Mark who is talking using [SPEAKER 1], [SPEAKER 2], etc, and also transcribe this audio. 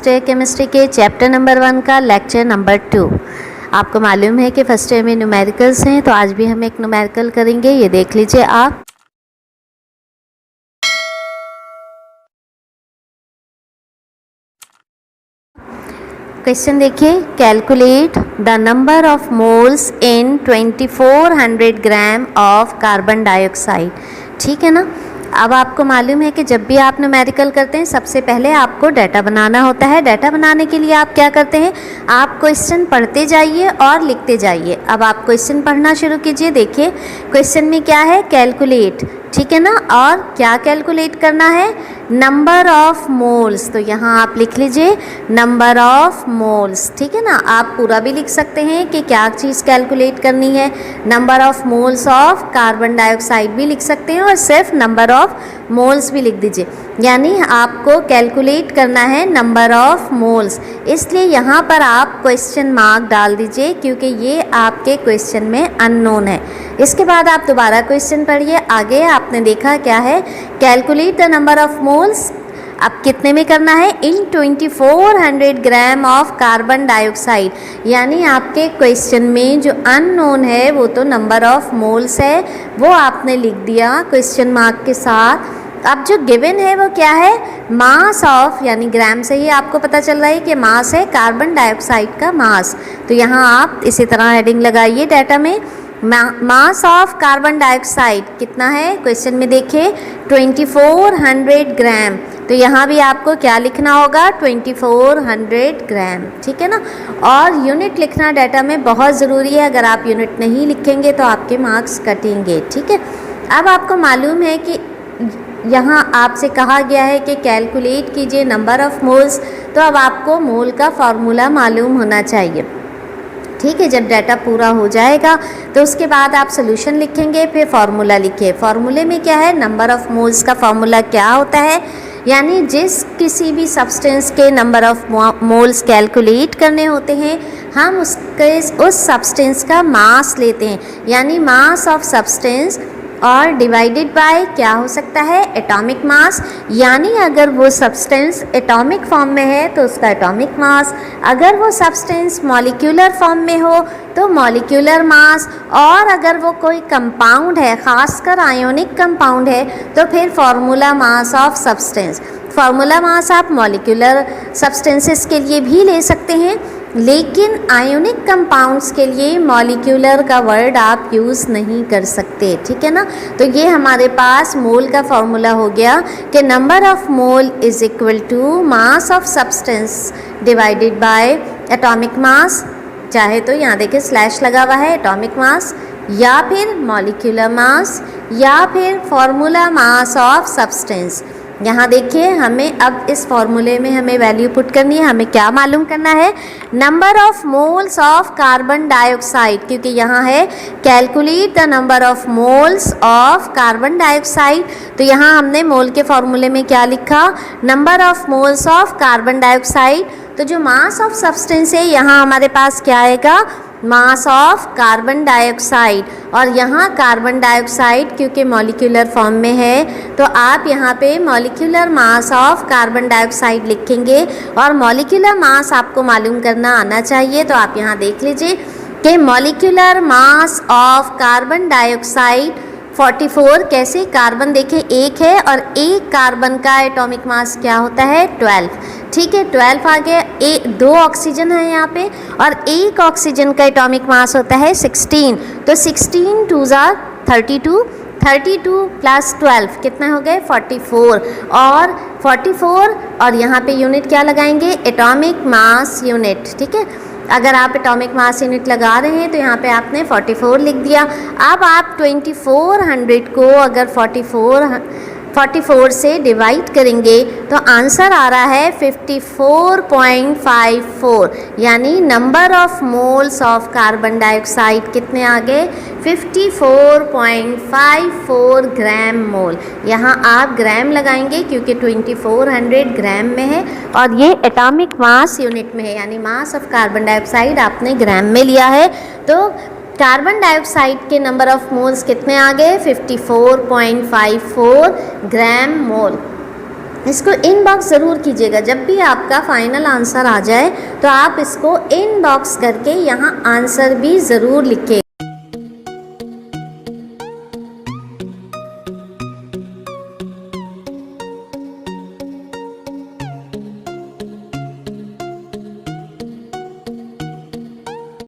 [SPEAKER 1] First year chemistry के chapter number 1 का lecture number 2। आपको मालूम है कि फर्स्ट ईयर में न्यूमेरिकल्स हैं, तो आज भी हम एक न्यूमेरिकल करेंगे। ये देख लीजिए आप। क्वेश्चन देखिए, calculate the number of moles in 2400 gram of carbon dioxide. ठीक है ना। अब आपको मालूम है कि जब भी आप न्यूमेरिकल करते हैं सबसे पहले आपको डाटा बनाना होता है। डाटा बनाने के लिए आप क्या करते हैं, आप क्वेश्चन पढ़ते जाइए और लिखते जाइए। अब आप क्वेश्चन पढ़ना शुरू कीजिए। देखिए क्वेश्चन में क्या है, कैलकुलेट, ठीक है ना। और क्या कैलकुलेट करना है, नंबर ऑफ मोल्स। तो यहाँ आप लिख लीजिए नंबर ऑफ मोल्स, ठीक है ना। आप पूरा भी लिख सकते हैं कि क्या चीज़ कैलकुलेट करनी है। Number of moles of carbon dioxide भी लिख सकते हैं और सिर्फ नंबर ऑफ मोल्स भी लिख दीजिए। यानी आपको कैलकुलेट करना है नंबर ऑफ मोल्स, इसलिए यहाँ पर आप क्वेश्चन मार्क डाल दीजिए क्योंकि ये आपके क्वेश्चन में अननोन है। इसके बाद आप दोबारा क्वेश्चन पढ़िए। आगे आपने देखा क्या है, calculate the number of moles. अब कितने में करना है, इन 2400 ग्राम ऑफ कार्बन डाइऑक्साइड। यानी आपके क्वेश्चन में जो अननोन है वो तो नंबर ऑफ मोल्स है, वो आपने लिख दिया क्वेश्चन मार्क के साथ। अब जो गिवन है वो क्या है, मास ऑफ, यानी ग्राम से ही आपको पता चल रहा है कि मास है कार्बन डाइऑक्साइड का मास। तो यहाँ आप इसी तरह हेडिंग लगाइए डाटा में, मास ऑफ कार्बन डाइऑक्साइड कितना है। क्वेश्चन में देखिए 2400 ग्राम, तो यहाँ भी आपको क्या लिखना होगा, 2400 ग्राम, ठीक है ना। और यूनिट लिखना डाटा में बहुत ज़रूरी है। अगर आप यूनिट नहीं लिखेंगे तो आपके मार्क्स कटेंगे, ठीक है। अब आपको मालूम है कि यहाँ आपसे कहा गया है कि कैलकुलेट कीजिए नंबर ऑफ मोल्स, तो अब आपको मोल का फॉर्मूला मालूम होना चाहिए, ठीक है। जब डाटा पूरा हो जाएगा तो उसके बाद आप सोल्यूशन लिखेंगे, फिर फार्मूला लिखिए। फार्मूले में क्या है, नंबर ऑफ मोल्स का फार्मूला क्या होता है, यानी जिस किसी भी सब्सटेंस के नंबर ऑफ मोल्स कैलकुलेट करने होते हैं, हम उस सब्सटेंस का मास लेते हैं, यानी मास ऑफ सब्सटेंस, और डिवाइडेड बाय क्या हो सकता है, एटॉमिक मास। यानी अगर वो सब्सटेंस एटॉमिक फॉर्म में है तो उसका एटॉमिक मास, अगर वो सब्सटेंस मॉलिक्यूलर फॉर्म में हो तो मॉलिक्यूलर मास, और अगर वो कोई कंपाउंड है, खासकर आयोनिक कंपाउंड है, तो फिर formula mass of substance. Formula mass आप मॉलिक्यूलर सब्सटेंसेस के लिए भी ले सकते हैं, लेकिन आयोनिक कंपाउंड्स के लिए मॉलिक्यूलर का वर्ड आप यूज़ नहीं कर सकते, ठीक है ना। तो ये हमारे पास मोल का फॉर्मूला हो गया कि number of mole is equal to mass of substance divided by atomic mass. चाहे तो यहाँ देखिए स्लैश लगा हुआ है, एटॉमिक मास या फिर मॉलिक्यूलर मास या फिर फॉर्मूला मास ऑफ सब्सटेंस। यहाँ देखिए हमें अब इस फॉर्मूले में हमें वैल्यू पुट करनी है। हमें क्या मालूम करना है, number of moles of carbon dioxide, क्योंकि यहाँ है calculate the number of moles of carbon dioxide. तो यहाँ हमने मोल के फॉर्मूले में क्या लिखा, number of moles of carbon dioxide. तो जो मास ऑफ सब्सटेंस है यहाँ हमारे पास क्या आएगा, मास ऑफ कार्बन डाइऑक्साइड। और यहाँ कार्बन डाइऑक्साइड क्योंकि मॉलिक्यूलर फॉर्म में है तो आप यहाँ पे molecular mass of carbon dioxide लिखेंगे। और मॉलिक्यूलर मास आपको मालूम करना आना चाहिए, तो आप यहाँ देख लीजिए कि molecular mass of carbon dioxide 44। कैसे, कार्बन देखें एक है और एक कार्बन का एटॉमिक मास क्या होता है, 12, ठीक है। 12 आ गया, 2 ऑक्सीजन है यहाँ पे और एक ऑक्सीजन का एटॉमिक मास होता है 16। तो 16 2 ज़ा 32, 32 प्लस 12 कितना हो गए, 44। और 44 और यहाँ पे यूनिट क्या लगाएंगे, एटॉमिक मास यूनिट, ठीक है। अगर आप एटॉमिक मास यूनिट लगा रहे हैं तो यहाँ पे आपने 44 लिख दिया। अब आप 2400 को अगर 44 से डिवाइड करेंगे तो आंसर आ रहा है 54.54, यानी number of moles of carbon dioxide कितने आ गए, 54.54 ग्राम मोल। यहाँ आप ग्राम लगाएंगे क्योंकि 2400 ग्राम में है और ये एटॉमिक मास यूनिट में है, यानी मास ऑफ कार्बन डाइऑक्साइड आपने ग्राम में लिया है। तो कार्बन डाइऑक्साइड के नंबर ऑफ मोल्स कितने आ गए, 54.54 ग्राम मोल। इसको इनबॉक्स ज़रूर कीजिएगा। जब भी आपका फाइनल आंसर आ जाए तो आप इसको इनबॉक्स करके यहाँ आंसर भी ज़रूर लिखिए।